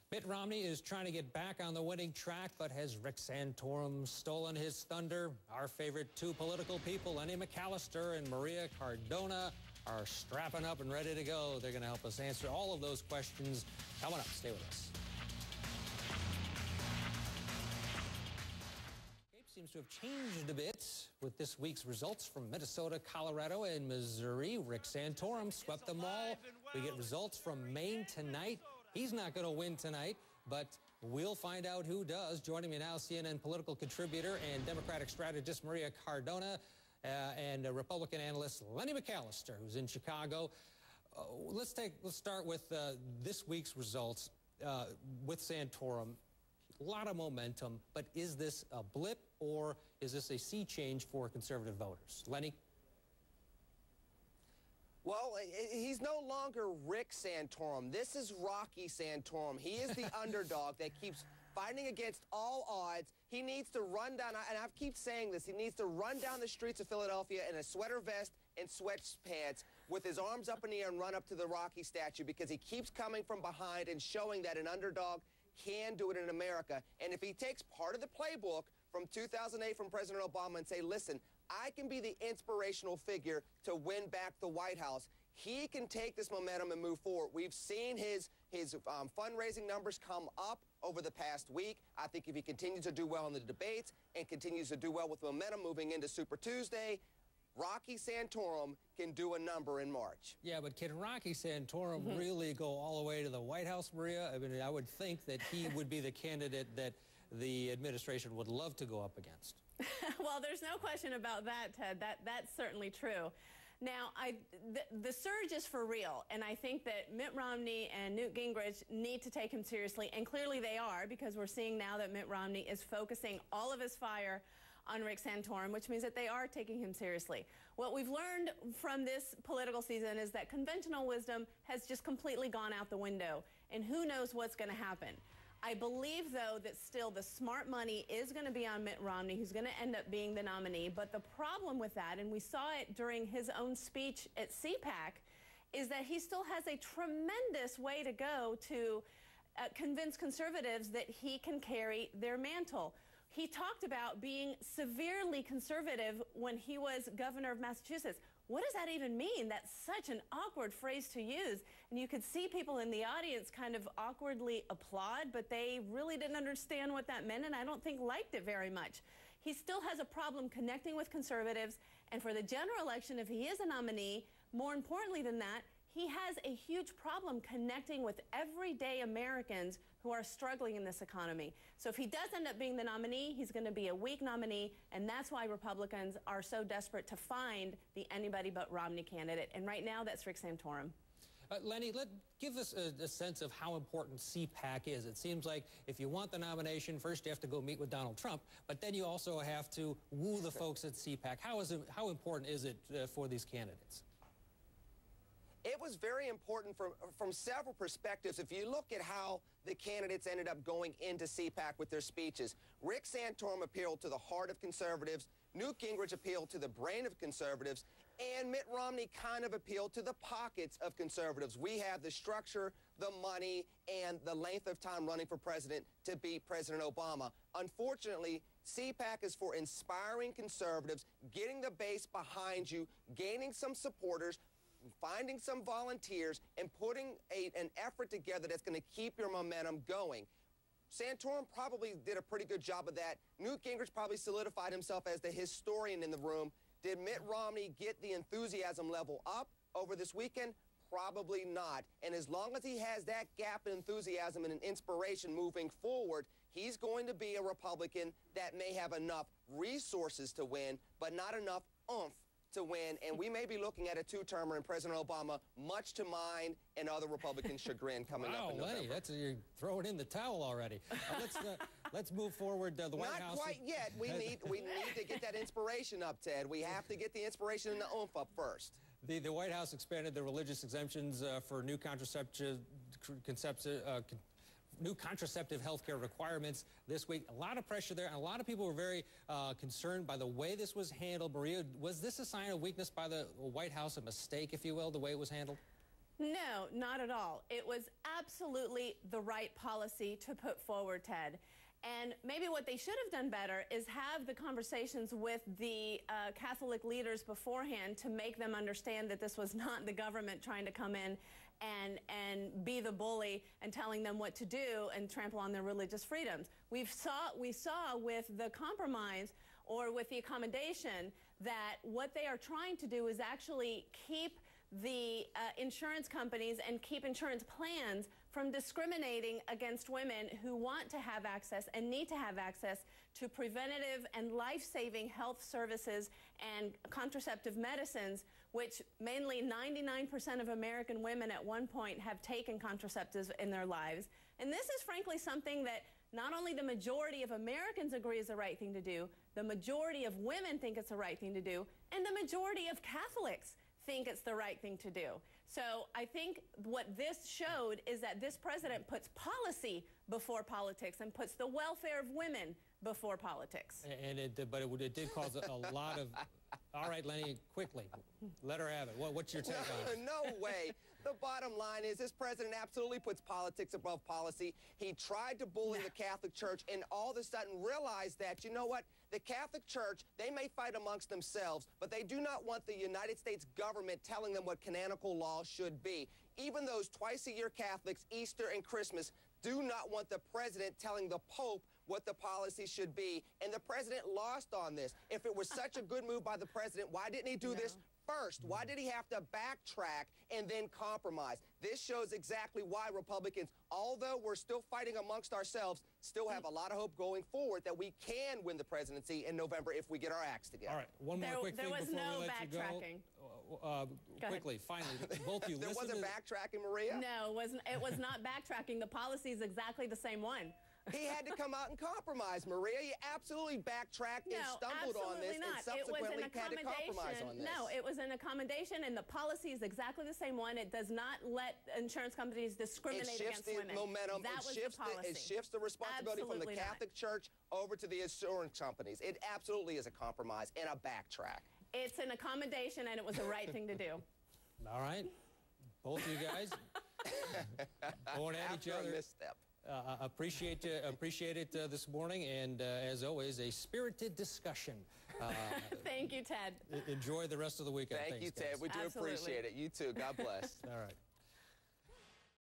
Mitt Romney is trying to get back on the winning track, but has Rick Santorum stolen his thunder? Our favorite two political people, Lenny McAllister and Maria Cardona, are strapping up and ready to go. They're going to help us answer all of those questions. Coming up, stay with us. Seems to have changed a bit with this week's results from Minnesota, Colorado, and Missouri. Rick Santorum swept them all. We get results from Maine tonight. He's not going to win tonight, but we'll find out who does. Joining me now, CNN political contributor and Democratic strategist Maria Cardona, and Republican analyst Lenny McAllister, who's in Chicago. Let's start with this week's results with Santorum. A lot of momentum, but is this a blip or is this a sea change for conservative voters? Lenny? Well, he's no longer Rick Santorum. This is Rocky Santorum. He is the underdog that keeps fighting against all odds. He needs to run down, and I keep saying this, he needs to run down the streets of Philadelphia in a sweater vest and sweatpants with his arms up in the air and run up to the Rocky statue, because he keeps coming from behind and showing that an underdog can do it in America. And if he takes part of the playbook from 2008 from President Obama and say, listen, I can be the inspirational figure to win back the White House, he can take this momentum and move forward. We've seen his fundraising numbers come up over the past week. I think if he continues to do well in the debates and continues to do well with momentum moving into Super Tuesday, Rocky Santorum can do a number in March. Yeah, but can Rocky Santorum really go all the way to the White House, Maria? I mean, I would think that he would be the candidate that the administration would love to go up against. Well, there's no question about that, Ted. That's certainly true. Now, the surge is for real, and I think that Mitt Romney and Newt Gingrich need to take him seriously, and clearly they are, because we're seeing now that Mitt Romney is focusing all of his fire on Rick Santorum, which means that they are taking him seriously. What we've learned from this political season is that conventional wisdom has just completely gone out the window, and who knows what's going to happen. I believe, though, that still the smart money is going to be on Mitt Romney, who's going to end up being the nominee. But the problem with that, and we saw it during his own speech at CPAC, is that he still has a tremendous way to go to convince conservatives that he can carry their mantle. He talked about being severely conservative when he was governor of Massachusetts. What does that even mean? That's such an awkward phrase to use. And you could see people in the audience kind of awkwardly applaud, but they really didn't understand what that meant, and I don't think liked it very much. He still has a problem connecting with conservatives, and for the general election, if he is a nominee, more importantly than that, he has a huge problem connecting with everyday Americans who are struggling in this economy. So if he does end up being the nominee, he's going to be a weak nominee, and that's why Republicans are so desperate to find the anybody but Romney candidate. And right now, that's Rick Santorum. Lenny, give us a sense of how important CPAC is. It seems like if you want the nomination, first you have to go meet with Donald Trump, but then you also have to woo the folks at CPAC. How important is it for these candidates? It was very important from several perspectives. If you look at how the candidates ended up going into CPAC with their speeches, Rick Santorum appealed to the heart of conservatives, Newt Gingrich appealed to the brain of conservatives, and Mitt Romney kind of appealed to the pockets of conservatives. We have the structure, the money, and the length of time running for president to beat President Obama. Unfortunately, CPAC is for inspiring conservatives, getting the base behind you, gaining some supporters, finding some volunteers, and putting an effort together that's going to keep your momentum going. Santorum probably did a pretty good job of that. Newt Gingrich probably solidified himself as the historian in the room. Did Mitt Romney get the enthusiasm level up over this weekend? Probably not. And as long as he has that gap in enthusiasm and an inspiration moving forward, he's going to be a Republican that may have enough resources to win, but not enough oomph to win, and we may be looking at a two-termer in President Obama, much to mine and other Republicans' chagrin coming up in November. Lenny, you're throwing in the towel already. Let's move forward. The White House. Not quite yet. We need to get that inspiration up, Ted. We have to get the inspiration and the oomph up first. The White House expanded the religious exemptions for new contraceptive health care requirements this week. A lot of pressure there, and a lot of people were very concerned by the way this was handled. Maria, was this a sign of weakness by the White House, a mistake, if you will, the way it was handled? No, not at all. It was absolutely the right policy to put forward, Ted. And maybe what they should have done better is have the conversations with the Catholic leaders beforehand to make them understand that this was not the government trying to come in and be the bully and telling them what to do and trample on their religious freedoms. We saw with the compromise or with the accommodation that what they are trying to do is actually keep the insurance companies and keep insurance plans from discriminating against women who want to have access and need to have access to preventative and life-saving health services and contraceptive medicines, which mainly 99% of American women at one point have taken contraceptives in their lives. And this is frankly something that not only the majority of Americans agree is the right thing to do, the majority of women think it's the right thing to do, and the majority of Catholics think it's the right thing to do. So I think what this showed is that this president puts policy before politics and puts the welfare of women before politics. And it did cause a lot of... All right, Lenny, quickly, let her have it. What's your take on it? No way. The bottom line is this president absolutely puts politics above policy. He tried to bully the Catholic Church and all of a sudden realized that, you know what, the Catholic Church, they may fight amongst themselves, but they do not want the United States government telling them what canonical law should be. Even those twice-a-year Catholics, Easter and Christmas, do not want the president telling the Pope what the policy should be. And the president lost on this. If it was such a good move by the president, why didn't he do this first? Why did he have to backtrack and then compromise? This shows exactly why Republicans, although we're still fighting amongst ourselves, still have a lot of hope going forward that we can win the presidency in November if we get our acts together. All right, one more quick thing before we let you go. Quickly, finally, both of you There wasn't backtracking, Maria? No, it was not backtracking. The policy is exactly the same one. He had to come out and compromise, Maria. You absolutely backtracked and stumbled on this and subsequently had to compromise on this. No, it was an accommodation, and the policy is exactly the same one. It does not let insurance companies discriminate against women. It shifts the momentum. It shifts the responsibility from the Catholic Church over to the insurance companies. It absolutely is a compromise and a backtrack. It's an accommodation, and it was the right thing to do. All right. Both of you guys going at each other. After a misstep. Appreciate it this morning, and as always, a spirited discussion. Thank you, Ted. Enjoy the rest of the weekend. Thank you, Ted. We do appreciate it. You too. God bless. All right.